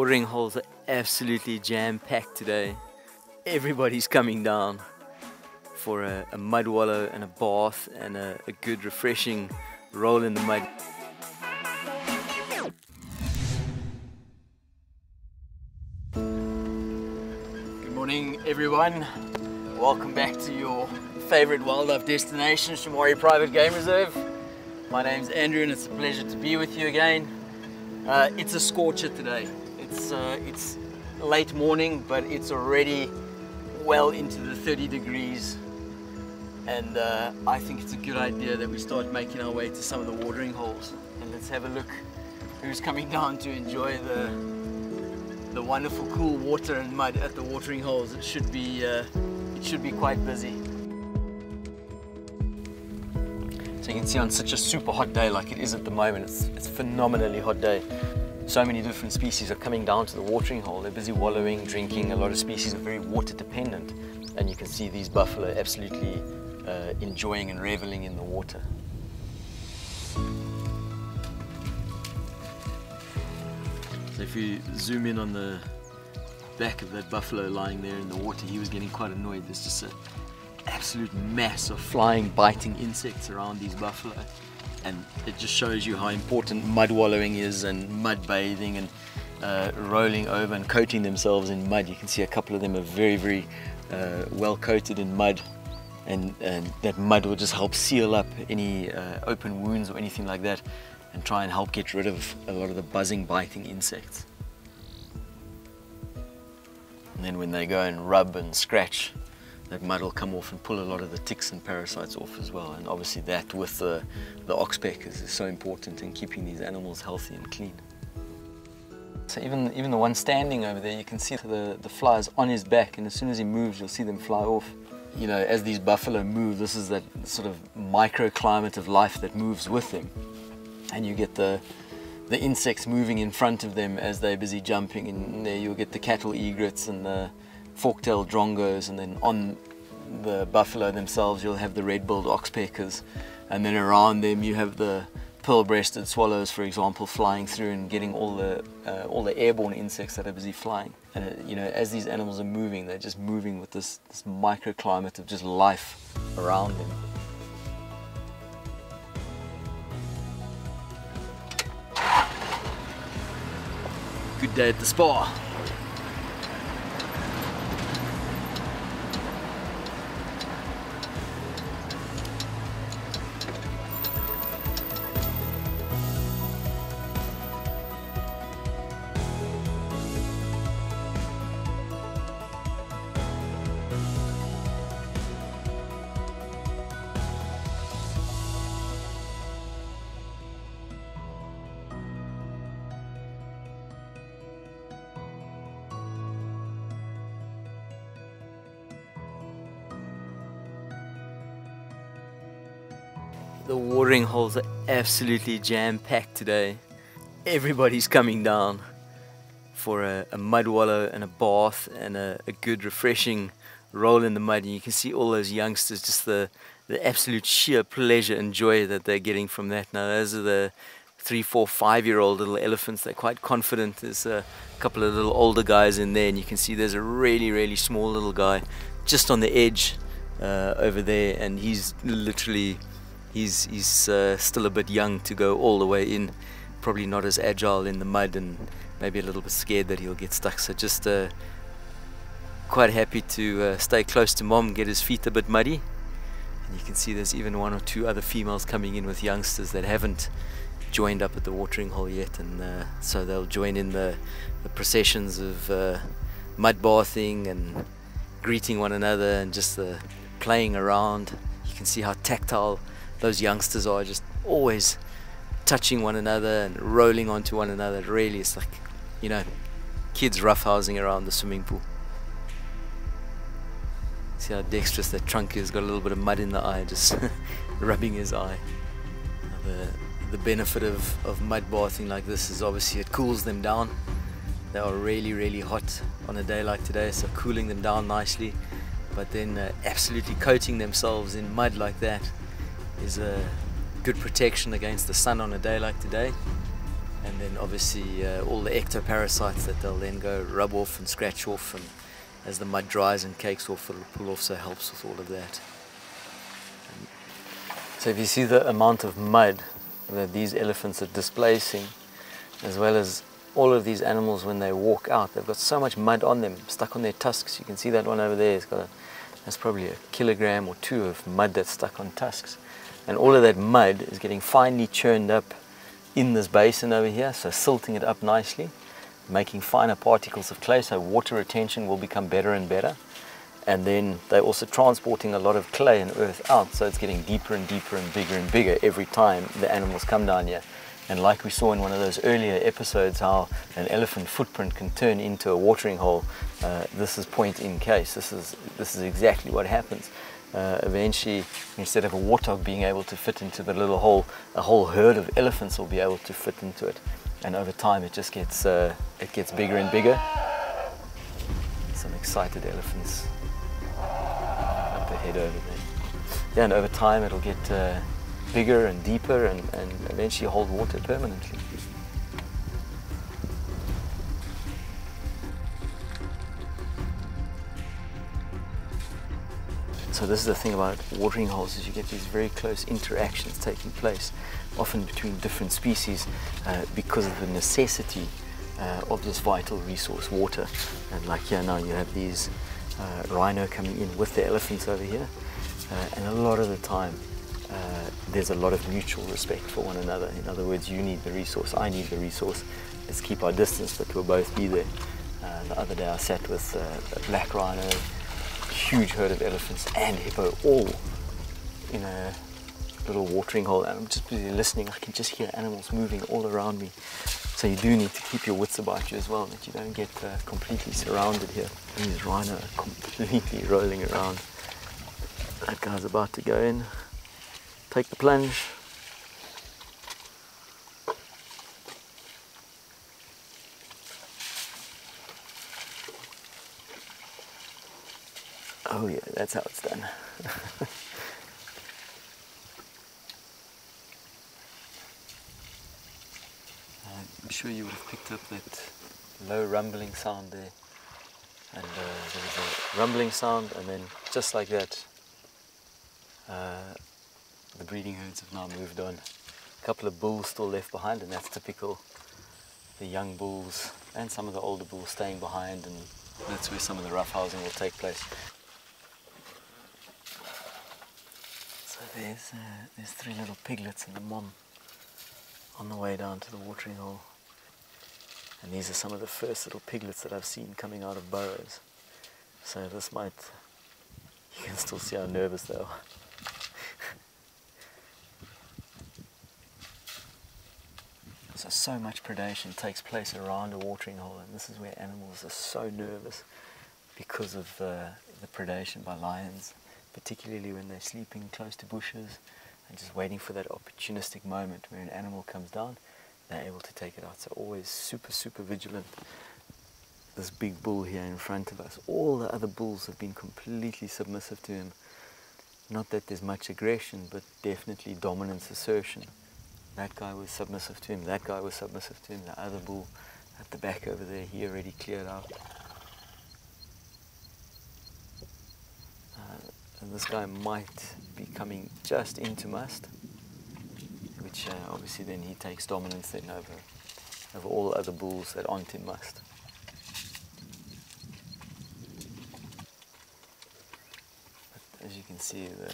watering holes are absolutely jam-packed today. Everybody's coming down for a mud wallow and a bath and a good refreshing roll in the mud. Good morning everyone. Welcome back to your favorite wildlife destination, Shamwari Private Game Reserve. My name's Andrew and it's a pleasure to be with you again. It's a scorcher today. It's late morning, but it's already well into the 30 degrees. And I think it's a good idea that we start making our way to some of the watering holes. And let's have a look who's coming down to enjoy the wonderful cool water and mud at the watering holes. It should be quite busy. So you can see on such a super hot day like it is at the moment, it's a phenomenally hot day. So many different species are coming down to the watering hole. They're busy wallowing, drinking. A lot of species are very water dependent. And you can see these buffalo absolutely enjoying and reveling in the water. So if you zoom in on the back of that buffalo lying there in the water, he was getting quite annoyed. There's just an absolute mass of flying, biting insects around these buffalo. And it just shows you how important mud wallowing is, and mud bathing, and rolling over and coating themselves in mud. You can see a couple of them are very well coated in mud, and that mud will just help seal up any open wounds or anything like that, and try and help get rid of a lot of the buzzing, biting insects. And then when they go and rub and scratch, that mud will come off and pull a lot of the ticks and parasites off as well. And obviously that with the oxpeckers is so important in keeping these animals healthy and clean. So even the one standing over there, you can see the flies on his back, and as soon as he moves you'll see them fly off. You know, as these buffalo move, this is that sort of microclimate of life that moves with them. And you get the insects moving in front of them as they're busy jumping, and there you'll get the cattle egrets and the fork-tailed drongos, and then on the buffalo themselves you'll have the red-billed oxpeckers, and then around them you have the pearl-breasted swallows, for example, flying through and getting all the airborne insects that are busy flying. And you know, as these animals are moving, they're just moving with this microclimate of just life around them. Good day at the spa. The watering holes are absolutely jam-packed today. Everybody's coming down for a mud wallow and a bath and a good refreshing roll in the mud. And you can see all those youngsters, just the absolute sheer pleasure and joy that they're getting from that. Now those are the 3, 4, 5-year-old little elephants. They're quite confident. There's a couple of little older guys in there, and you can see there's a really small little guy just on the edge over there, and he's literally He's still a bit young to go all the way in, probably not as agile in the mud, and maybe a little bit scared that he'll get stuck. So just quite happy to stay close to mom, get his feet a bit muddy. And you can see there's even 1 or 2 other females coming in with youngsters that haven't joined up at the watering hole yet, and so they'll join in the processions of mud bathing and greeting one another and just the playing around. You can see how tactile those youngsters are, just always touching one another and rolling onto one another. Really, it's like, you know, kids roughhousing around the swimming pool. See how dexterous that trunk is, got a little bit of mud in the eye, just rubbing his eye. The benefit of mud bathing like this is obviously it cools them down. They are really hot on a day like today, so cooling them down nicely, but then absolutely coating themselves in mud like that is a good protection against the sun on a day like today. and then obviously all the ectoparasites that they'll then go rub off and scratch off, and as the mud dries and cakes off, it'll pull off, so it helps with all of that. So if you see the amount of mud that these elephants are displacing, as well as all of these animals when they walk out, they've got so much mud on them, stuck on their tusks. You can see that one over there, that's probably 1 kilogram or 2 of mud that's stuck on tusks. And all of that mud is getting finely churned up in this basin over here, so silting it up nicely, making finer particles of clay, so water retention will become better and better. And then they're also transporting a lot of clay and earth out, so it's getting deeper and deeper and bigger every time the animals come down here. And like we saw in one of those earlier episodes, how an elephant footprint can turn into a watering hole, this is point in case. This is exactly what happens. Eventually, instead of a warthog being able to fit into the little hole, a whole herd of elephants will be able to fit into it. And over time, it just gets bigger and bigger. Some excited elephants up ahead over there. Yeah, and over time it'll get bigger and deeper and eventually hold water permanently. So this is the thing about watering holes, is you get these very close interactions taking place, often between different species, because of the necessity of this vital resource, water. And like here now, you have these rhino coming in with the elephants over here, and a lot of the time there's a lot of mutual respect for one another. In other words, you need the resource, I need the resource, let's keep our distance, but we'll both be there. The other day I sat with a black rhino, a huge herd of elephants and hippo, all in a little watering hole, and I'm just busy listening. I can just hear animals moving all around me. So you do need to keep your wits about you as well, that you don't get completely surrounded here. And these rhino are completely rolling around. That guy's about to go in, take the plunge. Oh yeah, that's how it's done. I'm sure you would have picked up that low rumbling sound there. And there was a rumbling sound, and then just like that, the breeding herds have now moved on. A couple of bulls still left behind, and that's typical. The young bulls and some of the older bulls staying behind, and that's where some of the roughhousing will take place. So there's 3 little piglets and the mom on the way down to the watering hole. And these are some of the first little piglets that I've seen coming out of burrows. So this might, you can still see how nervous they are. So much predation takes place around a watering hole, and this is where animals are so nervous because of the predation by lions, particularly when they're sleeping close to bushes and just waiting for that opportunistic moment where an animal comes down, they're able to take it out. So always super vigilant. This big bull here in front of us, all the other bulls have been completely submissive to him. Not that there's much aggression, but definitely dominance assertion. That guy was submissive to him, that guy was submissive to him, the other bull at the back over there, he already cleared out. And this guy might be coming just into must, which obviously then he takes dominance then over all other bulls that aren't in must. But as you can see, the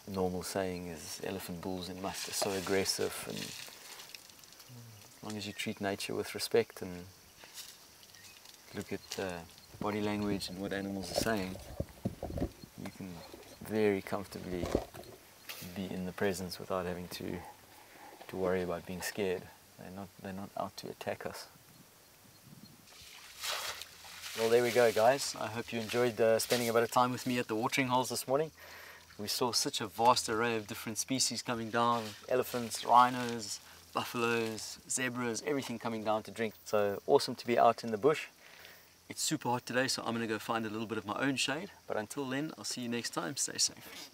normal saying is elephant bulls in must are so aggressive, and as long as you treat nature with respect and look at body language and what animals are saying, you can very comfortably be in the presence without having to worry about being scared. They're not out to attack us. Well, there we go, guys. I hope you enjoyed spending a bit of time with me at the watering holes this morning. We saw such a vast array of different species coming down: elephants, rhinos, buffaloes, zebras, everything coming down to drink. So awesome to be out in the bush. It's super hot today, so I'm going to go find a little bit of my own shade. But until then, I'll see you next time. Stay safe.